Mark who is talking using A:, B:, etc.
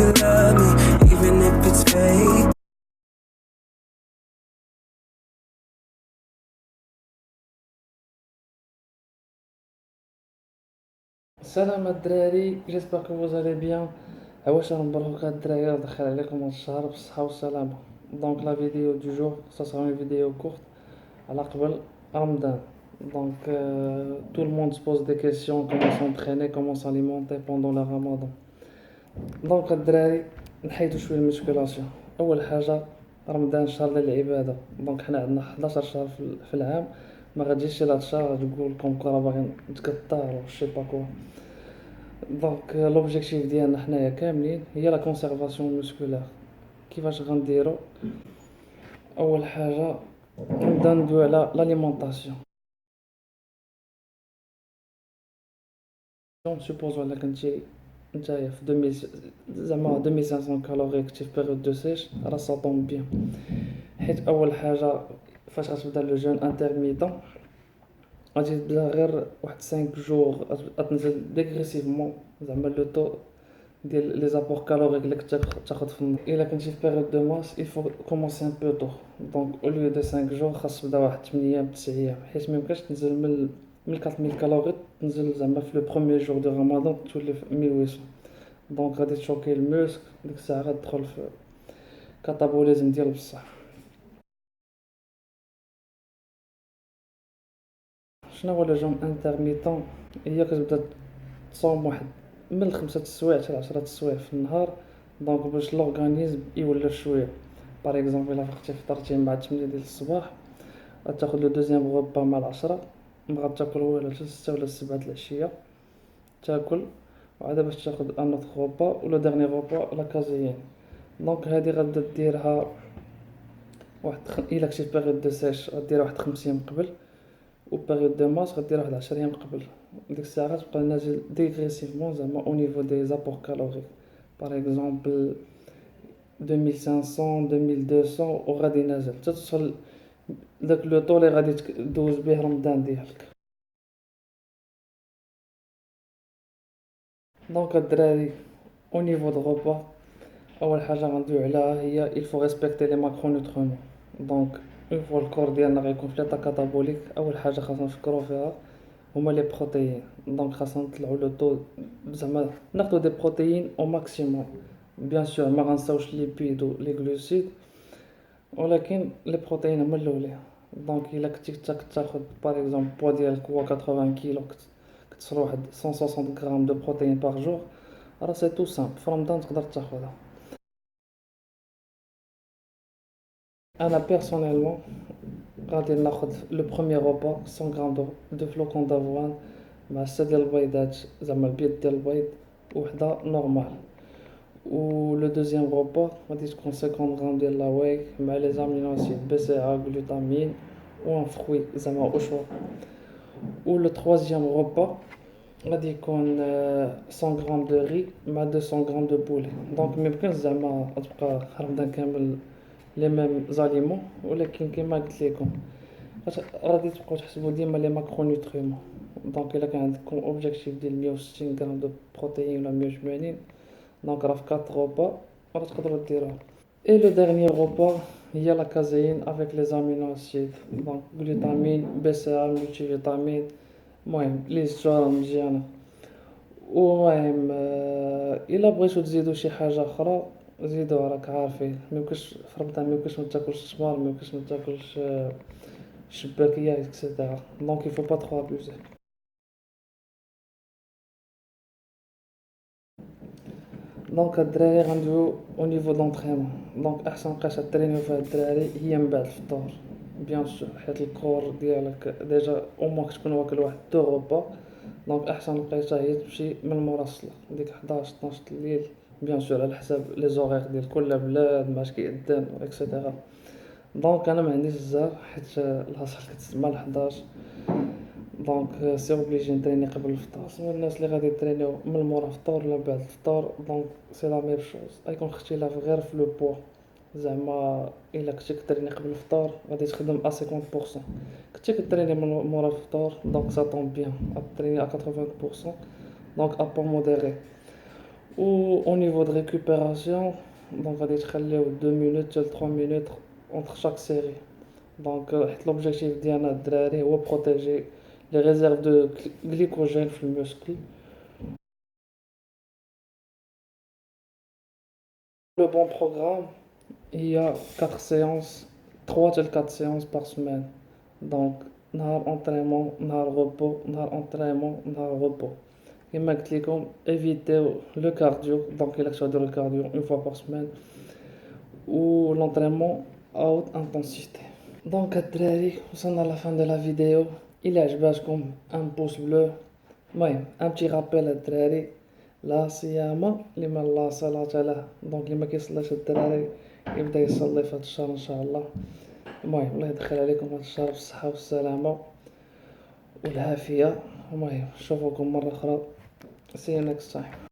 A: you love me, even if it's fake.
B: Salam الدراري j'espère que vous allez bien. عواش نبارك الدراري دخل عليكم هاد الشهر بالصحة والسلامة. Donc la vidéo du jour ça sera une vidéo courte على قبل Ramadan. Donc tout le monde se pose des questions comment s'entraîner, comment s'alimenter pendant le Ramadan. Donc الدراري نحيدو شوية المسكولاسيون. أول حاجة رمضان شهر للعبادة. دونك حنا عندنا 11 شهر في العام، ما غتجيش شي لهاد الشهر تقول كوم كرا باغي نتكتر و شي با كوا. دونك لوبجيكتيف ديالنا حنايا كاملين هي لا كونسيرفاسيون موسكولار. كيفاش غنديرو؟ اول حاجه نبدا ندوي على لاليمونطاسيون. سوبوزو الا كنتي نتايا في 2000 زعما 2500 كالوري كنتي في بيريود دو سيش راه سا طون بيان، حيت اول حاجه فاش غتبدا لو جون انترميتون غادي تبدا غير واحد 5 جوغ غتنزل ديغريسيفمون زعما لو طو ديال لي زابور كالوريك اللي كنت تاخذ في النهار. الا كنتي في بيريود دو ماس il faut commencer un peu tôt. دونك au lieu de 5 جوغ خاص تبدا واحد 8 ايام 9 ايام، حيت ميمكنش تنزل من 4000 كالوري تنزل زعما في لو بروميير جور دو رمضان تولي في 1800. دونك غادي تشوكي الموسك ديك الساعه غتدخل في كاتابوليزم ديال بصح. شنو هو لو جون انترميتون؟ هي كتبدا تصوم واحد من 5 السوايع حتى 10 السوايع في النهار، دونك باش لورغانيزم يولف شويه. باغ اكزومبل الا فطرتي مع 8 ديال الصباح غتاخد لو دوزيام غوبا مع 10، ما غتاكل والو حتى 6 ولا 7 د العشيه تاكل، وعاد باش تاخد ان اوتر غوبا ولا ديرني غوبا لا كازيين. دونك هادي غتبدا ديرها واحد الا كنتي في بيريود دو سيش غديرها واحد 5 ايام قبل، و بيريود دو ماس غديرها واحد 10 ايام قبل. ديك الساعه غتبقى نازل ديغريسيفمون زعما او نيفو دي زابور كالوري، باغ اكزومبل 2500 2200 وغادي نازل حتى توصل داك لو طول اللي غادي دوز به رمضان ديالك. دونك الدراري او نيفو دو غوبا اول حاجه غندوي عليها هي il faut respecter les macronutriments. دونك اون فوا الكور ديالنا غيكون في ليطا كاتابوليك، اول حاجه خاصنا نفكروا فيها هما لي بروتيين. دونك خاصنا نطلعوا لو طو زعما ناخذ دي بروتيين او ماكسيموم. بيان سور ما غنساوش لي بيد و لي غلوسيد، ولكن لي بروتيين هما الاولين. دونك الا كنتي تاخذ باغ اكزومبل بوا ديالك هو 80 كيلو كتصل واحد 160 غرام دو بروتيين باغ جور، راه سي تو سامبل في رمضان تقدر تاخذها. انا بيرسونيلمون غادي ناخذ لو بروميير غوبا 100 غرام دو فلوكون دافوان مع 6 ديال البيضات زعما البيض ديال البيض وحده نورمال، و لو دوزيام غوبا غادي تكون 50 غرام ديال لاواي مع لي زامينو اسيد بي سي ا غلوتامين و ان فروي زعما او شو. و لو تروازيام غوبا غادي يكون 100 غرام دو ري مع 200 غرام دو بولي. دونك ميمكنش زعما تبقى رمضان كامل لي ميم زاليمون، ولكن كيما قلت لكم غادي تبقاو تحسبوا ديما لي ماكرونيوتريمون. دونك الا كان عندكم اوبجيكتيف ديال 160 غرام دو بروتيين ولا 180، دونك راه في 4 غوبا راه تقدروا ديروها. اي لو ديرنيير غوبا هي لا كازيين افيك لي زامينو اسيد، دونك غلوتامين بي سي ا ملتي فيتامين، المهم لي زجاج مزيانه. المهم الا بغيتو تزيدو شي حاجه اخرى زيدوها، راك عارفين ميمكنش في رمضان ميمكنش ما تاكلش التمر، ميمكنش ما تاكلش الشباكيات اكسيتيرا. دونك يفو با تخو ابوزي. دونك الدراري غندويو او نيفو دونطرينمون. دونك احسن وقيته ترينيو فيها الدراري هي من بعد الفطور بيان سور، حيت الكور ديالك ديجا او موان تكون واكل واحد دو غوبا. دونك احسن وقيته هي تمشي من مورا الصلاه ديك 11 12 الليل، بيان سور على حساب لي زوغيغ ديال كل بلاد ماش كيأذن اكسيتيرا. دونك انا ما عنديش الزهر حيت العصر كتسمى ل 11، دونك سي اوبليجي نتريني قبل الفطور. بالنسبه للناس اللي غادي يترينيو من مورا الفطور ولا بعد الفطور دونك سي لا ميم شوز، غيكون اختلاف غير في لو بوا. زعما الا كنتي كتريني قبل الفطور غادي تخدم ا 50%، كنتي كتريني من مورا الفطور دونك سا طون بيان غتريني ا 80%، دونك ا بوا موديري. و au niveau de récupération دونك غادي تخليو 2 minutes حتى 3 minutes entre chaque série. دونك حيت l'objectif ديالنا الدراري هو بروتيجي les réserves de glycogène في المسكل. Le bon programme, il y a 4 séances, 3 à 4 séances par semaine. Donc, نهار entraînement, نهار repos, نهار entraînement, نهار repos. كما قلت لكم évitez le cardio, donc il faut le cardio une fois par semaine ou l'entraînement à haute intensité. Donc الدراري وصلنا à la fin de la vidéo. إلا عجباتكم un pouce bleu. المهم un petit rappel الدراري لا صيام لمن لا صلاة له. دونك اللي ما كيصليش الدراري يبدا يصلي في هذا الشهر ان شاء الله. المهم الله يدخل عليكم هذا الشهر بالصحة والسلامة والعافية. المهم نشوفكم مرة أخرى. See you next time.